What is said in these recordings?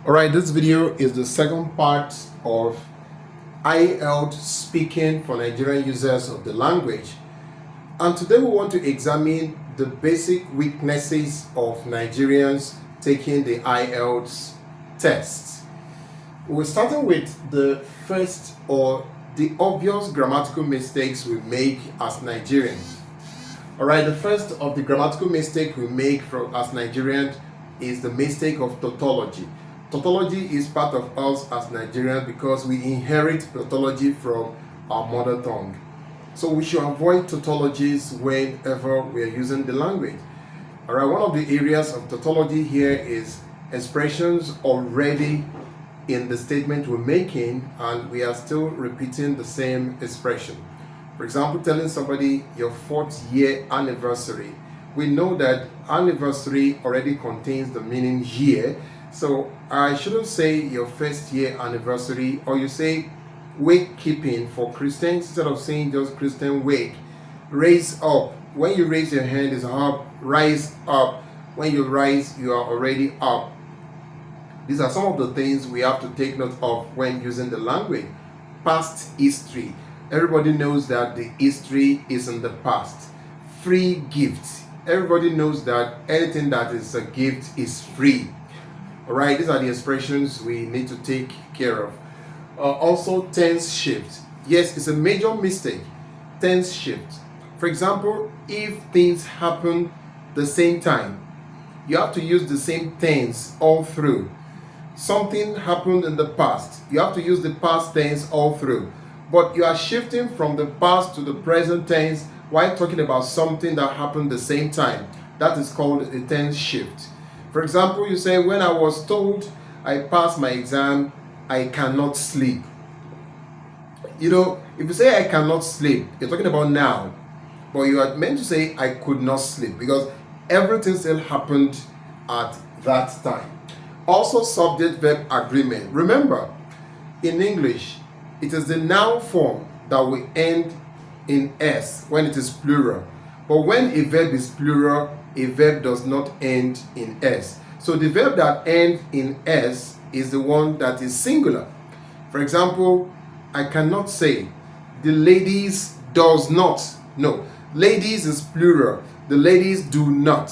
Alright, this video is the second part of Ielts speaking for Nigerian users of the language. And today we want to examine the basic weaknesses of Nigerians taking the Ielts test. We're starting with the first or the obvious grammatical mistakes we make as Nigerians. Alright, the first of the grammatical mistake we make as Nigerians is the mistake of tautology. Tautology is part of us as Nigerians because we inherit tautology from our mother tongue. So we should avoid tautologies whenever we are using the language. Alright, one of the areas of tautology here is expressions already in the statement we're making and we are still repeating the same expression. For example, telling somebody your 4th year anniversary. We know that anniversary already contains the meaning year. So I shouldn't say your 1st year anniversary, or you say wake keeping for Christians instead of saying just Christian wake. Raise up. When you raise your hand is up. Rise up. When you rise, you are already up. These are some of the things we have to take note of when using the language. Past history. Everybody knows that the history is in the past. Free gift. Everybody knows that anything that is a gift is free. Alright, these are the expressions we need to take care of. Also, tense shift. Yes, it's a major mistake. Tense shift. For example, if things happen the same time, you have to use the same tense all through. Something happened in the past, you have to use the past tense all through. But you are shifting from the past to the present tense while talking about something that happened the same time. That is called a tense shift. For example, you say, when I was told I passed my exam, I cannot sleep. You know, if you say I cannot sleep, you're talking about now. But you are meant to say I could not sleep because everything still happened at that time. Also, subject-verb agreement. Remember, in English, it is the noun form that will end in S when it is plural. But when a verb is plural, a verb does not end in S. So the verb that ends in S is the one that is singular. For example, I cannot say the ladies does not. No, ladies is plural. The ladies do not.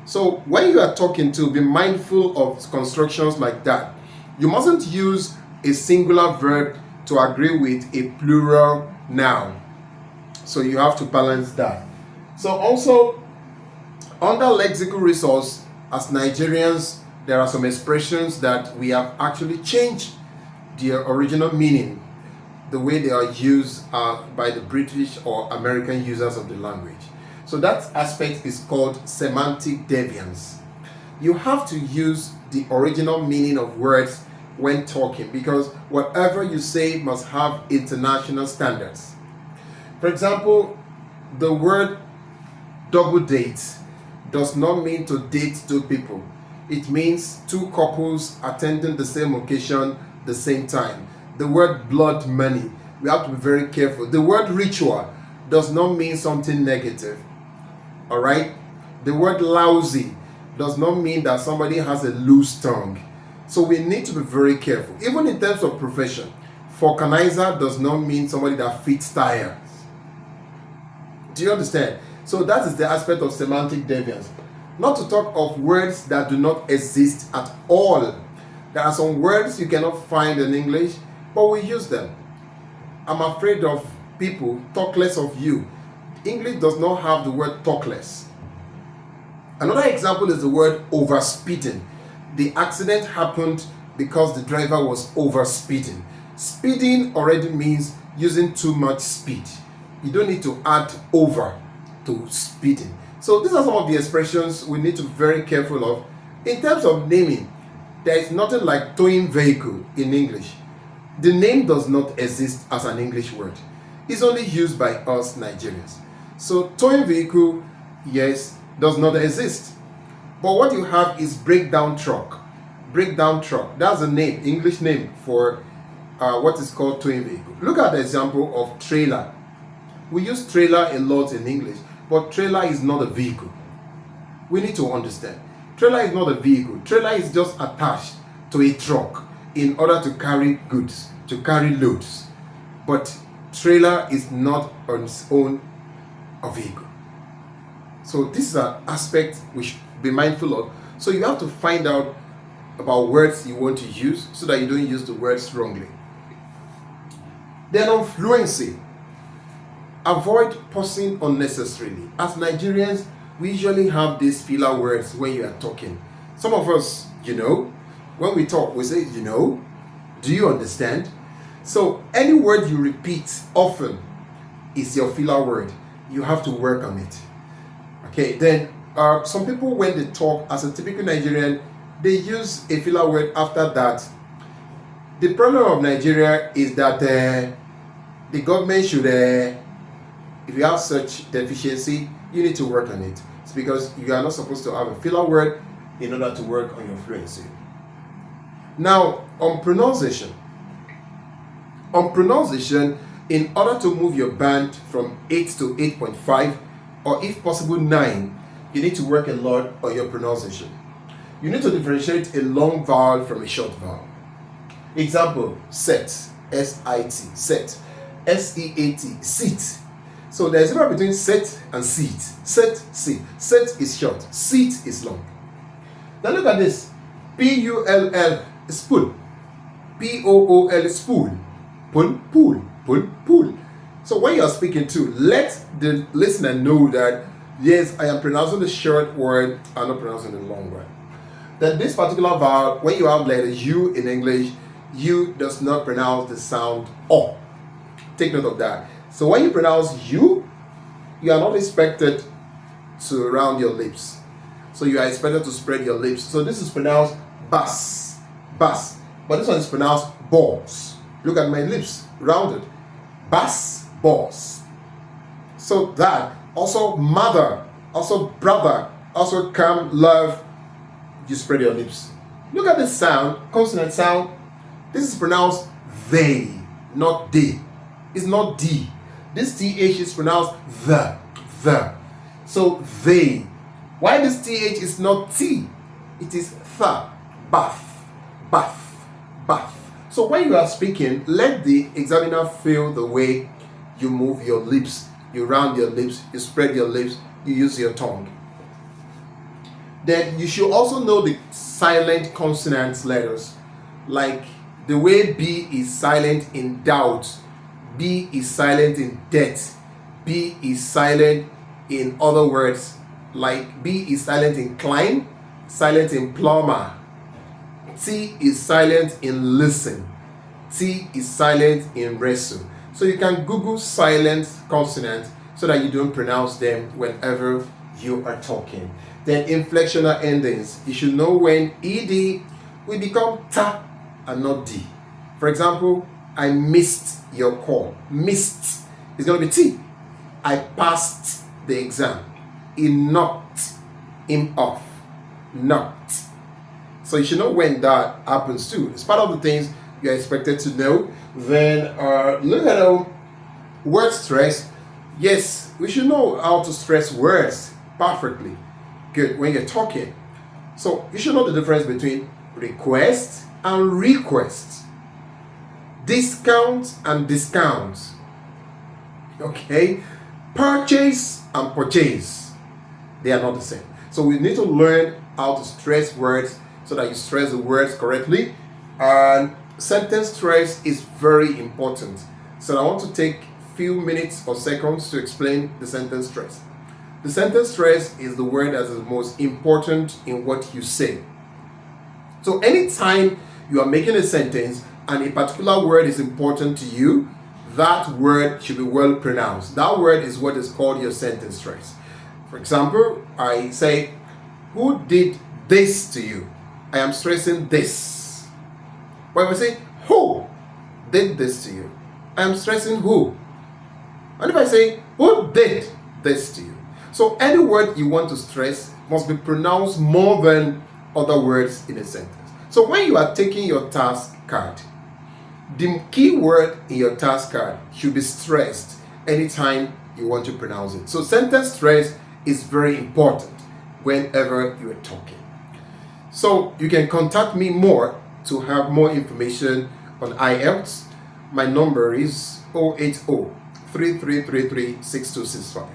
So when you are talking to, be mindful of constructions like that. You mustn't use a singular verb to agree with a plural noun. So you have to balance that. So also, under lexical resource, as Nigerians, there are some expressions that we have actually changed their original meaning, the way they are used by the British or American users of the language. So that aspect is called semantic deviance. You have to use the original meaning of words when talking because whatever you say must have international standards. For example, the word double date does not mean to date two people. It means two couples attending the same occasion the same time. The word blood money, we have to be very careful. The word ritual does not mean something negative. Alright? The word lousy does not mean that somebody has a loose tongue. So we need to be very careful. Even in terms of profession, vulcanizer does not mean somebody that fits tires. Do you understand? So that is the aspect of semantic deviance. Not to talk of words that do not exist at all. There are some words you cannot find in English, but we use them. I'm afraid of people, talk less of you. English does not have the word talk less. Another example is the word overspeeding. The accident happened because the driver was overspeeding. Speeding already means using too much speed. You don't need to add over to speeding. So these are some of the expressions we need to be very careful of. In terms of naming, there is nothing like towing vehicle in English. The name does not exist as an English word. It's only used by us Nigerians. So towing vehicle, yes, does not exist. But what you have is breakdown truck. Breakdown truck, that's a name, English name for what is called towing vehicle. Look at the example of trailer. We use trailer a lot in English, but trailer is not a vehicle. We need to understand. Trailer is not a vehicle. Trailer is just attached to a truck in order to carry goods, to carry loads. But trailer is not on its own a vehicle. So this is an aspect we should be mindful of. So you have to find out about words you want to use so that you don't use the words wrongly. Then on fluency, avoid pausing unnecessarily. As Nigerians, we usually have these filler words when you are talking. Some of us, when we talk, we say, do you understand? So any word you repeat often is your filler word. You have to work on it. Okay, then some people, when they talk as a typical Nigerian, they use a filler word after that. The problem of Nigeria is that the government should, if you have such deficiency, you need to work on it. It's because you are not supposed to have a filler word in order to work on your fluency. Now, on pronunciation, in order to move your band from 8 to 8.5, or if possible 9, you need to work a lot on your pronunciation. You need to differentiate a long vowel from a short vowel. Example, set, S-I-T, set, S-E-A-T, sit. So there's a difference between set and seat. Set, sit. Set is short, seat is long. Now look at this. P-U-L-L, spool. P-O-O-L, spool. Pull, pull, pull, pull. So when you are speaking to, let the listener know that, yes, I am pronouncing the short word, I'm not pronouncing the long word. Then this particular vowel, when you have letter U in English, U does not pronounce the sound O. Take note of that. So when you pronounce U, you are not expected to round your lips. So you are expected to spread your lips. So this is pronounced bas, bas. But this one is pronounced balls. Look at my lips, rounded. Bas, balls. So that, also mother, also brother, also come, love, you spread your lips. Look at the sound, consonant sound. This is pronounced they, not they. It's not D. This TH is pronounced the. So they. Why this TH is not T? It is th, bath, bath, bath. So when you are speaking, let the examiner feel the way you move your lips. You round your lips, you spread your lips, you use your tongue. Then you should also know the silent consonant letters. Like the way B is silent in doubt, B is silent in death, B is silent in other words, like B is silent in climb, silent in plumber. T is silent in listen. T is silent in wrestle. So you can Google silent consonants so that you don't pronounce them whenever you are talking. Then inflectional endings. You should know when ED will become ta and not D. For example, I missed your call. Missed is going to be T. I passed the exam. He knocked him off. Knocked. So you should know when that happens too. It's part of the things you're expected to know. Then look at word stress. Yes, we should know how to stress words perfectly. Good when you're talking. So you should know the difference between request and request. Discount and discount. Okay? Purchase and purchase. They are not the same. So we need to learn how to stress words so that you stress the words correctly. And sentence stress is very important. So I want to take a few minutes or seconds to explain the sentence stress. The sentence stress is the word that is most important in what you say. So anytime you are making a sentence and a particular word is important to you, that word should be well pronounced. That word is what is called your sentence stress. For example, I say, who did this to you? I am stressing this. But if I say, who did this to you? I am stressing who. And if I say, who did this to you? So any word you want to stress must be pronounced more than other words in a sentence. So when you are taking your task card, the key word in your task card should be stressed anytime you want to pronounce it. So sentence stress is very important whenever you are talking. So you can contact me more to have more information on Ielts, my number is 080-3333-6265.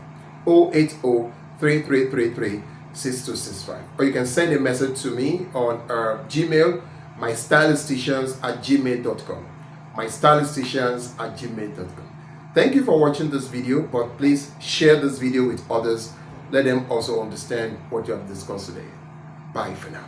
080-3333-6265. Or you can send a message to me on Gmail, mystylisticians@gmail.com. mystylisticians@gmail.com. Thank you for watching this video, but please share this video with others. Let them also understand what you have discussed today. Bye for now.